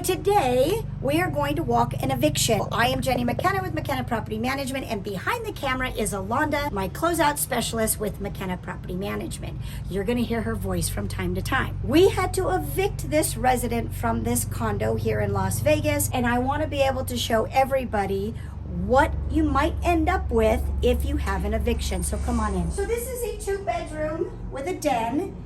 Today, we are going to walk an eviction. I am Jenni McKenna with McKenna Property Management, and behind the camera is Alonda, my closeout specialist with McKenna Property Management. You're going to hear her voice from time to time. We had to evict this resident from this condo here in Las Vegas, and I want to be able to show everybody what you might end up with if you have an eviction. So come on in. So this is a 2-bedroom with a den.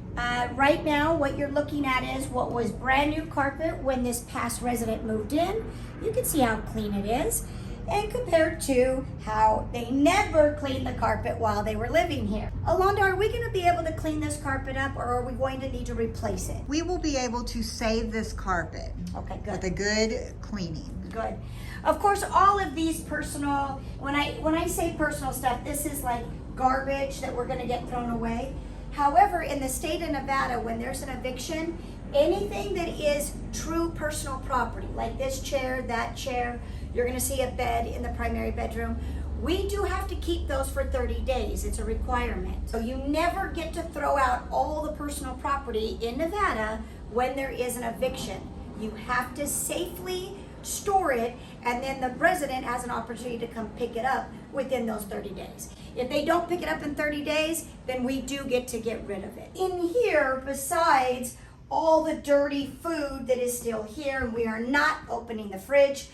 Right now, what you're looking at is what was brand new carpet when this past resident moved in. You can see how clean it is, and compared to how they never cleaned the carpet while they were living here. Alonda, are we going to be able to clean this carpet up, or are we going to need to replace it? We will be able to save this carpet. Okay, good. With a good cleaning. Good. Of course, all of these personal, when I say personal stuff, this is like garbage that we're going to get thrown away. However, in the state of Nevada, when there's an eviction, anything that is true personal property, like this chair, that chair, you're going to see a bed in the primary bedroom, we do have to keep those for 30 days. It's a requirement. So you never get to throw out all the personal property in Nevada when there is an eviction. You have to safely store it, and then the resident has an opportunity to come pick it up within those 30 days. If they don't pick it up in 30 days, then we do get to get rid of it. In here, besides all the dirty food that is still here, and we are not opening the fridge,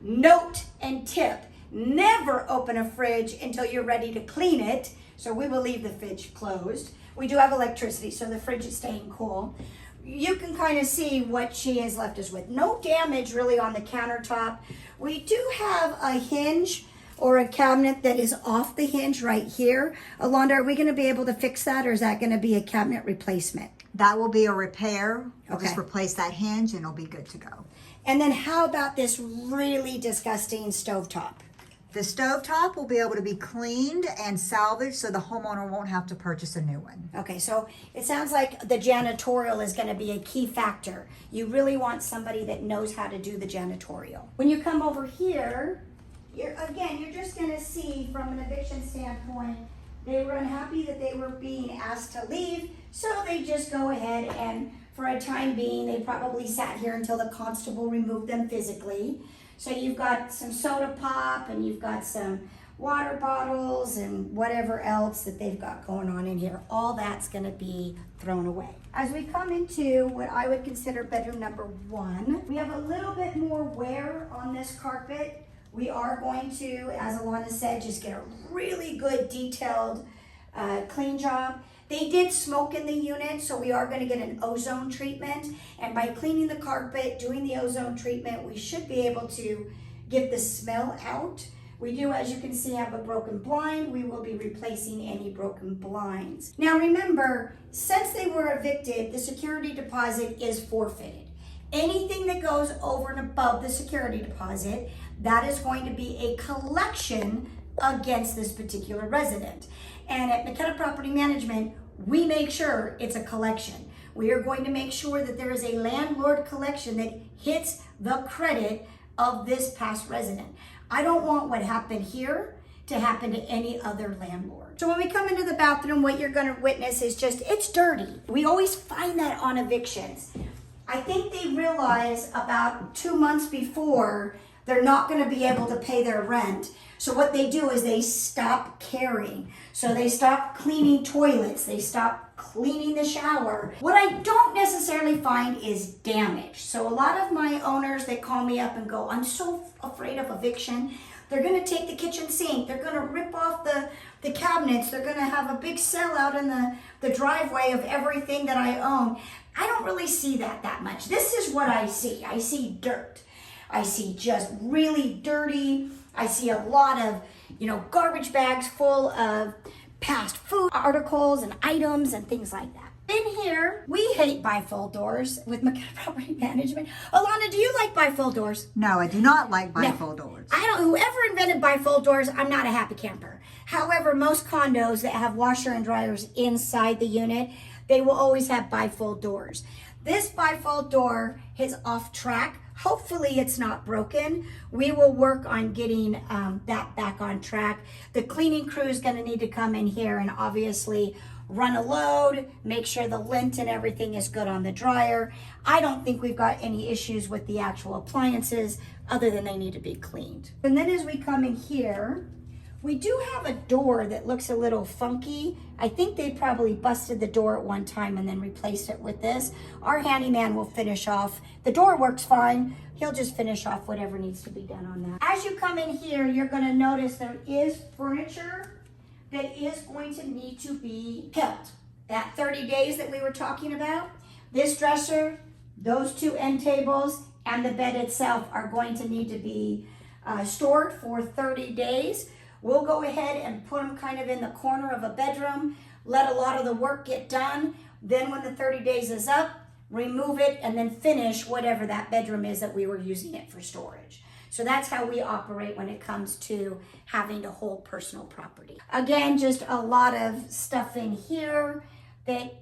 note and tip, never open a fridge until you're ready to clean it. So we will leave the fridge closed. We do have electricity, so the fridge is staying cool. You can kind of see what she has left us with. No damage really on the countertop. We do have a hinge or a cabinet that is off the hinge right here. Alonda, are we going to be able to fix that, or is that going to be a cabinet replacement? That will be a repair. We'll Okay. just replace that hinge and it'll be good to go. And then how about this really disgusting stovetop? The stovetop will be able to be cleaned and salvaged so the homeowner won't have to purchase a new one. Okay, so it sounds like the janitorial is going to be a key factor. You really want somebody that knows how to do the janitorial. When you come over here, you're just going to see from an eviction standpoint, they were unhappy that they were being asked to leave, so they just go ahead and for a time being, they probably sat here until the constable removed them physically. So you've got some soda pop, and you've got some water bottles and whatever else that they've got going on in here. All that's going to be thrown away. As we come into what I would consider bedroom number 1, we have a little bit more wear on this carpet. We are going to, as Alana said, just get a really good detailed clean job. They did smoke in the unit, so we are going to get an ozone treatment. And by cleaning the carpet, doing the ozone treatment, we should be able to get the smell out. We do, as you can see, have a broken blind. We will be replacing any broken blinds. Now remember, since they were evicted, the security deposit is forfeited. Anything that goes over and above the security deposit, that is going to be a collection against this particular resident. And at McKenna Property Management, we make sure it's a collection. We are going to make sure that there is a landlord collection that hits the credit of this past resident. I don't want what happened here to happen to any other landlord. So when we come into the bathroom, what you're going to witness is just, it's dirty. We always find that on evictions. I think they realize about 2 months before they're not going to be able to pay their rent. So what they do is they stop caring. So they stop cleaning toilets. They stop cleaning the shower. What I don't necessarily find is damage. So a lot of my owners, they call me up and go, I'm so afraid of eviction. They're going to take the kitchen sink. They're going to rip off the cabinets. They're going to have a big sell out in the driveway of everything that I own. I don't really see that much. This is what I see. I see dirt. I see just really dirty. I see a lot of, garbage bags full of past food articles and items and things like that. In here, we hate bifold doors with McKenna Property Management. Alana, do you like bifold doors? No, I do not like bifold doors. Whoever invented bifold doors, I'm not a happy camper. However, most condos that have washer and dryers inside the unit, they will always have bifold doors. This bifold door is off track. Hopefully it's not broken. We will work on getting that back on track. The cleaning crew is going to need to come in here and obviously run a load, make sure the lint and everything is good on the dryer. I don't think we've got any issues with the actual appliances other than they need to be cleaned. And then as we come in here, we do have a door that looks a little funky. I think they probably busted the door at one time and then replaced it with this. Our handyman will finish off. The door works fine. He'll just finish off whatever needs to be done on that. As you come in here, you're gonna notice there is furniture that is going to need to be kept. That 30 days that we were talking about, this dresser, those two end tables, and the bed itself are going to need to be stored for 30 days. We'll go ahead and put them kind of in the corner of a bedroom, let a lot of the work get done. Then when the 30 days is up, remove it and then finish whatever that bedroom is that we were using it for storage. So that's how we operate when it comes to having to hold personal property. Again, just a lot of stuff in here that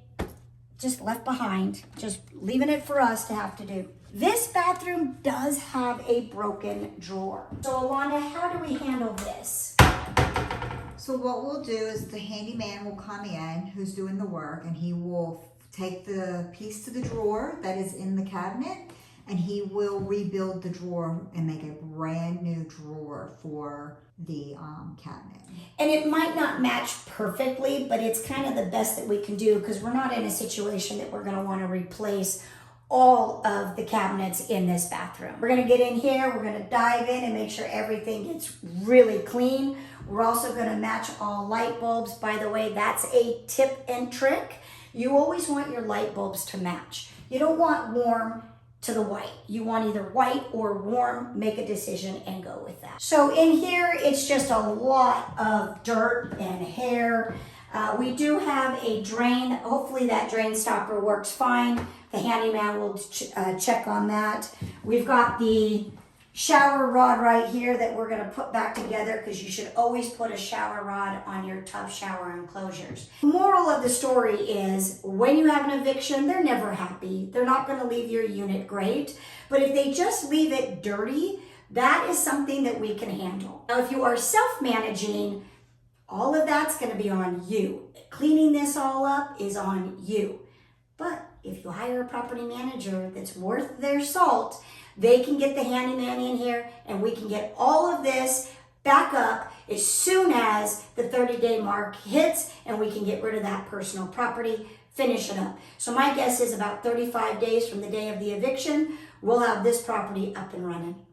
just left behind, just leaving it for us to have to do. This bathroom does have a broken drawer. So Alana, how do we handle this? So what we'll do is the handyman will come in, who's doing the work, and he will take the piece to the drawer that is in the cabinet, and he will rebuild the drawer and make a brand new drawer for the cabinet. And it might not match perfectly, but it's kind of the best that we can do because we're not in a situation that we're going to want to replace all of the cabinets in this bathroom. We're going to get in here, we're going to dive in and make sure everything gets really clean. We're also going to match all light bulbs. By the way, that's a tip and trick. You always want your light bulbs to match. You don't want warm to the white. You want either white or warm. Make a decision and go with that. So in here, it's just a lot of dirt and hair. We do have a drain. Hopefully that drain stopper works fine. The handyman will check on that. We've got the shower rod right here that we're going to put back together because you should always put a shower rod on your tub shower enclosures. Moral of the story is when you have an eviction, they're never happy. They're not going to leave your unit great. But if they just leave it dirty, that is something that we can handle. Now, if you are self-managing, all of that's going to be on you. Cleaning this all up is on you. But if you hire a property manager that's worth their salt, they can get the handyman in here and we can get all of this back up as soon as the 30-day mark hits and we can get rid of that personal property, finish it up. So my guess is about 35 days from the day of the eviction, we'll have this property up and running.